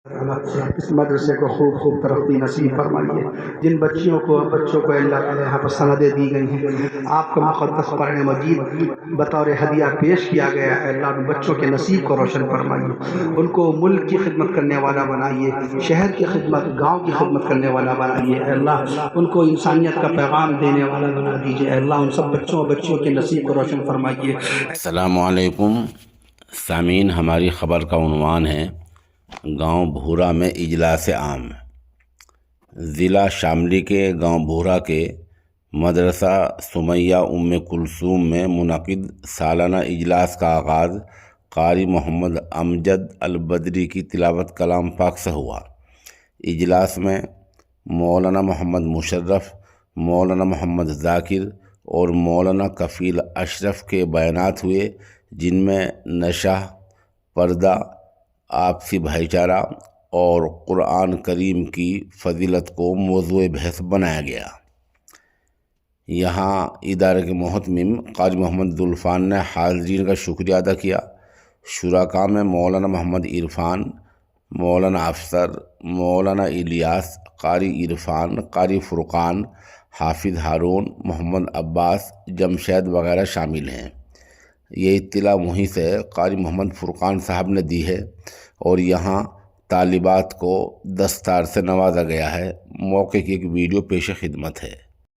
اس مدرسے کو خوب خوب ترقی نصیب فرمائیے۔ جن بچوں کو اللہ تعالیٰ یہاں پر سندیں دی گئی ہیں، آپ کا مقدس قرآن مجید بطور ہدیہ پیش کیا گیا ہے، اللہ ان بچوں کے نصیب کو روشن فرمائیے، ان کو ملک کی خدمت کرنے والا بنائیے، شہر کی خدمت، گاؤں کی خدمت کرنے والا بنائیے، اے اللہ ان کو انسانیت کا پیغام دینے والا بنا دیجیے، اے اللہ ان سب بچوں کے نصیب کو روشن فرمائیے۔ السلام علیکم سامعین، ہماری خبر کا عنوان ہے گاؤں بھورا میں اجلاس عام۔ ضلع شاملی کے گاؤں بھورا کے مدرسہ سمیہ ام کلثوم میں منعقد سالانہ اجلاس کا آغاز قاری محمد امجد البدری کی تلاوت کلام پاک سے ہوا۔ اجلاس میں مولانا محمد مشرف، مولانا محمد ذاکر اور مولانا کفیل اشرف کے بیانات ہوئے، جن میں نشہ، پردہ، آپسی بھائی چارہ اور قرآن کریم کی فضیلت کو موضوع بحث بنایا گیا۔ یہاں ادارے کے محتمم قاری محمد ذوالفقار نے حاضرین کا شکریہ ادا کیا۔ شرکاء میں مولانا محمد عرفان، مولانا افسر، مولانا الیاس، قاری عرفان، قاری فرقان، حافظ ہارون، محمد عباس، جمشید وغیرہ شامل ہیں۔ یہ اطلاع وہیں سے قاری محمد فرقان صاحب نے دی ہے، اور یہاں طالبات کو دستار سے نوازا گیا ہے۔ موقع کی ایک ویڈیو پیش خدمت ہے۔